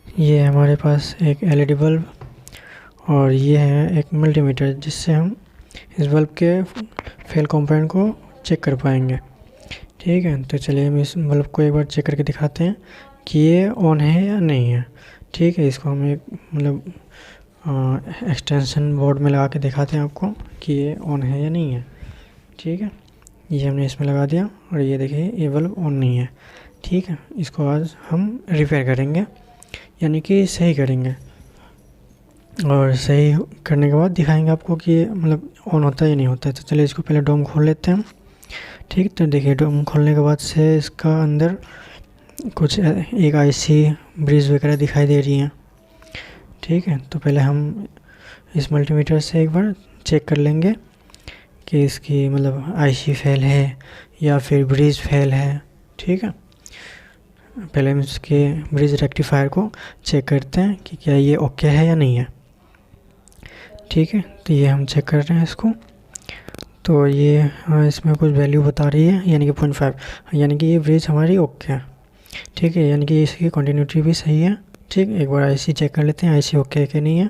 ये है हमारे पास एक एलईडी बल्ब और ये है एक मल्टीमीटर, जिससे हम इस बल्ब के फेल कंपोनेंट को चेक कर पाएंगे। ठीक है, तो चलिए हम इस बल्ब को एक बार चेक करके दिखाते हैं कि ये ऑन है या नहीं है। ठीक है, इसको हम एक एक्सटेंशन बोर्ड में लगा के दिखाते हैं आपको कि ये ऑन है या नहीं है। ठीक है, ये हमने इसमें लगा दिया और ये देखिए ये बल्ब ऑन नहीं है। ठीक है, इसको आज हम रिपेयर करेंगे, यानी कि सही करेंगे और सही करने के बाद दिखाएंगे आपको कि ऑन होता है या नहीं होता है। तो चलिए इसको पहले डोम खोल लेते हैं। ठीक, तो देखिए डोम खोलने के बाद से इसका अंदर कुछ एक आईसी ब्रिज वगैरह दिखाई दे रही हैं। ठीक है, तो पहले हम इस मल्टीमीटर से एक बार चेक कर लेंगे कि इसकी आईसी फेल है या फिर ब्रिज फेल है। ठीक है, पहले हम इसके ब्रिज रेक्टिफायर को चेक करते हैं कि क्या ये ओके है या नहीं है। ठीक है, तो ये हम चेक कर रहे हैं इसको। तो ये इसमें कुछ वैल्यू बता रही है, यानी कि 0.5, यानी कि ये ब्रिज हमारी ओके है। ठीक है, यानी कि इसकी कंटिन्यूटी भी सही है। ठीक, एक बार आईसी चेक कर लेते हैं आईसी ओके है कि नहीं है।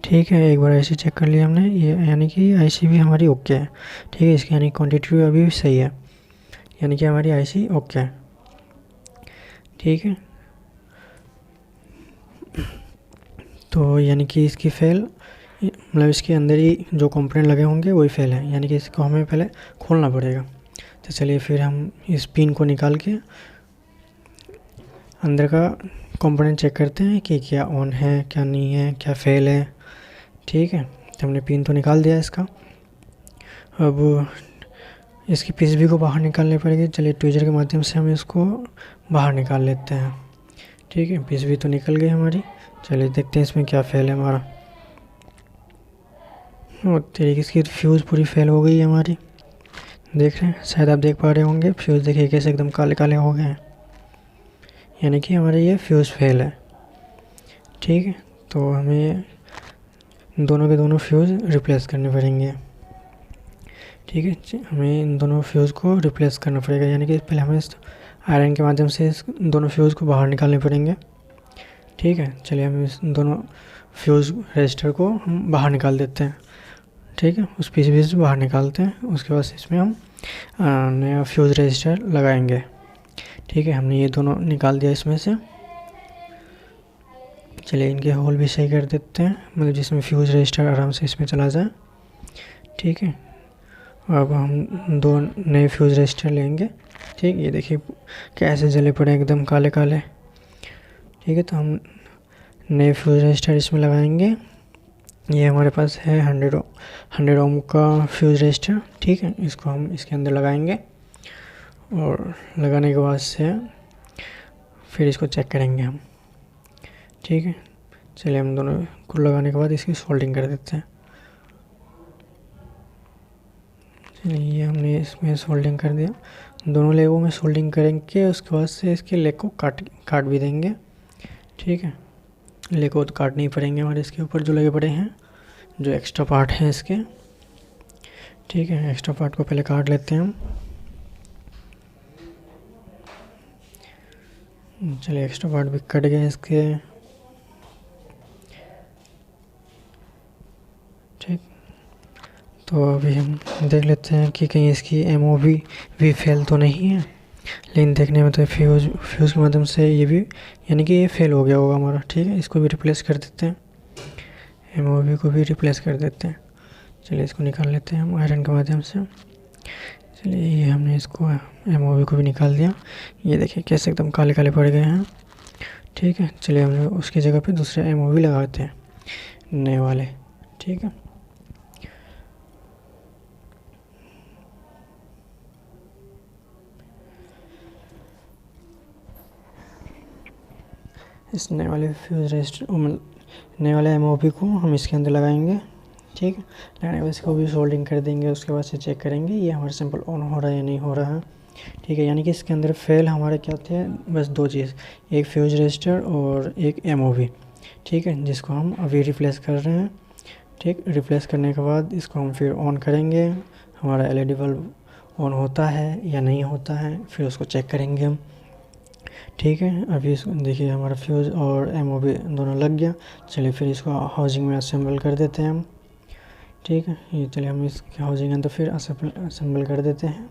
ठीक है, एक बार आईसी चेक कर लिया हमने, ये यानी कि आईसी भी हमारी ओके है। ठीक है, इसकी यानी क्वान्टिटी अभी भी सही है, यानी कि हमारी आईसी ओके है। ठीक है, तो यानी कि इसकी फेल इसके अंदर ही जो कंपोनेंट लगे होंगे वही फेल है, यानी कि इसको हमें पहले खोलना पड़ेगा। तो चलिए फिर हम इस पिन को निकाल के अंदर का कंपोनेंट चेक करते हैं कि क्या ऑन है क्या नहीं है, क्या फेल है। ठीक है, तो हमने पिन तो निकाल दिया इसका। अब इसकी पीसीबी को बाहर निकालनी पड़ेगी। चलिए ट्विजर के माध्यम से हम इसको बाहर निकाल लेते हैं। ठीक है, पीसीबी तो निकल गई हमारी। चलिए देखते हैं इसमें क्या फेल है हमारा। और तरीके इसकी फ्यूज़ पूरी फेल हो गई है हमारी। देख रहे हैं, शायद आप देख पा रहे होंगे, फ्यूज़ देखिए कैसे एकदम काले काले हो गए हैं, यानी कि हमारे ये फ्यूज़ फेल है। ठीक है, तो हमें दोनों के दोनों फ्यूज़ रिप्लेस करने पड़ेंगे। ठीक है, हमें इन दोनों फ्यूज़ को रिप्लेस करना पड़ेगा, यानी कि पहले हमें इस आयरन के माध्यम से इस दोनों फ्यूज़ को बाहर निकालने पड़ेंगे। ठीक है, चलिए हम इस दोनों फ्यूज़ रजिस्टर को हम बाहर निकाल देते हैं। ठीक है, उस पीसीबी से बाहर निकालते हैं, उसके बाद इसमें हम नया फ्यूज़ रजिस्टर लगाएंगे। ठीक है, हमने ये दोनों निकाल दिया इसमें से। चलिए इनके होल भी सही कर देते हैं, जिसमें फ्यूज़ रजिस्टर आराम से इसमें चला जाए। ठीक है, अब हम दो नए फ्यूज़ रजिस्टर लेंगे। ठीक, ये देखिए कैसे जले पड़े एकदम काले काले। ठीक है, तो हम नए फ्यूज़ रजिस्टर इसमें लगाएंगे। ये हमारे पास है 100 ओम का फ्यूज़ रजिस्टर। ठीक है, इसको हम इसके अंदर लगाएंगे और लगाने के बाद से फिर इसको चेक करेंगे हम। ठीक है, चलिए हम दोनों को लगाने के बाद इसकी सोल्डिंग कर देते हैं। चलिए ये हमने इसमें सोल्डिंग कर दिया, दोनों लेगों में सोल्डिंग करेंगे। उसके बाद से इसके लेग को काट भी देंगे। ठीक है, लेग को तो काटने ही पड़ेंगे हमारे इसके ऊपर जो लगे पड़े हैं, जो एक्स्ट्रा पार्ट हैं इसके। ठीक है, एक्स्ट्रा पार्ट को पहले काट लेते हैं हम। चलिए एक्स्ट्रा पार्ट भी कट गए इसके। ठीक, तो अभी हम देख लेते हैं कि कहीं इसकी एमओवी भी फेल तो नहीं है। लेकिन देखने में तो फ्यूज़ के माध्यम से ये भी, यानी कि ये फेल हो गया होगा हमारा। ठीक है, इसको भी रिप्लेस कर देते हैं, एमओवी को भी रिप्लेस कर देते हैं। चलिए इसको निकाल लेते हैं हम आयरन के माध्यम से। चलिए ये हमने इसको एमओवी को भी निकाल दिया। ये देखिए कैसे एकदम काले काले पड़ गए हैं। ठीक है, चलिए हम उसकी जगह पे दूसरे एमओवी लगाते हैं, नए वाले। ठीक है, इस नए वाले फ्यूज़ रजिस्टर नए वाले एमओवी को हम इसके अंदर लगाएंगे। ठीक है, लगाने के बाद इसको भी सोल्डिंग कर देंगे। उसके बाद से चेक करेंगे ये हमारा सैंपल ऑन हो रहा है या नहीं हो रहा है। ठीक है, यानी कि इसके अंदर फेल हमारे क्या थे, बस दो चीज़, एक फ्यूज़ रजिस्टर और एक एमओवी। ठीक है, जिसको हम अभी रिप्लेस कर रहे हैं। ठीक, रिप्लेस करने के बाद इसको हम फिर ऑन करेंगे, हमारा एलईडी बल्ब ऑन होता है या नहीं होता है, फिर उसको चेक करेंगे हम। ठीक है, अभी इसको देखिए हमारा फ्यूज़ और MOB दोनों लग गया। चलिए फिर इसको हाउसिंग में असेंबल कर देते हैं हम। ठीक है, ये चलिए हम इसके हाउसिंग अंदर फिर असेंबल कर देते हैं।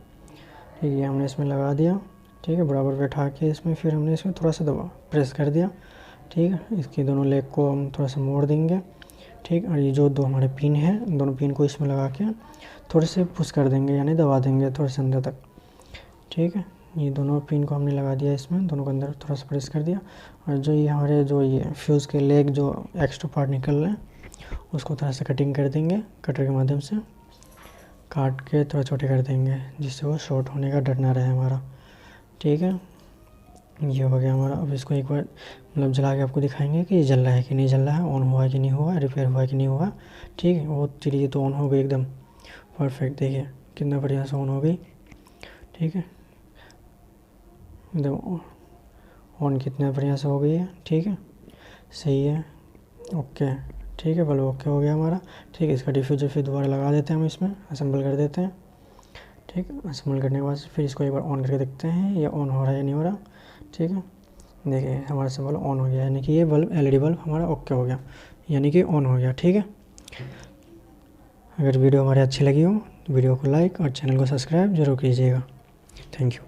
ठीक है, हमने इसमें लगा दिया। ठीक है, बराबर बैठा के इसमें फिर हमने इसमें थोड़ा सा दबा प्रेस कर दिया। ठीक है, इसकी दोनों लेग को हम थोड़ा सा मोड़ देंगे। ठीक, और ये जो दो हमारे पिन हैं, दोनों पिन को इसमें लगा के थोड़े से पुश कर देंगे, यानी दबा देंगे थोड़े से अंदर तक। ठीक है, ये दोनों पिन को हमने लगा दिया इसमें, दोनों को अंदर थोड़ा सा प्रेस कर दिया। और जो ये हमारे जो ये फ्यूज़ के लेग जो एक्स्ट्रा पार्ट निकल रहे हैं उसको थोड़ा सा कटिंग कर देंगे, कटर के माध्यम से काट के थोड़ा छोटे कर देंगे, जिससे वो शॉर्ट होने का डर ना रहे हमारा। ठीक है, ये हो गया हमारा। अब इसको एक बार मतलब जला के आपको दिखाएंगे कि ये जल रहा है कि नहीं जल रहा है, ऑन हुआ है कि नहीं हुआ, रिपेयर हुआ है कि नहीं हुआ। ठीक है, वो चलिए तो ऑन हो गई एकदम परफेक्ट। देखिए कितना बढ़िया से ऑन हो गई। ठीक है, एकदम ऑन कितना बढ़िया से हो गई है। ठीक है, सही है, ओके। ठीक है, बल्ब ओके हो गया हमारा। ठीक है, इसका डिफ्यूज़र फिर दोबारा लगा देते हैं हम इसमें, असेंबल कर देते हैं। ठीक है, असेंबल करने के बाद फिर इसको एक बार ऑन करके देखते हैं ये ऑन हो रहा है या नहीं हो रहा। ठीक है, देखिए हमारा सिंबल ऑन हो गया, यानी कि ये बल्ब LED बल्ब हमारा ओके हो गया, यानी कि ऑन हो गया। ठीक है, अगर वीडियो हमारी अच्छी लगी हो तो वीडियो को लाइक और चैनल को सब्सक्राइब जरूर कीजिएगा। Thank you.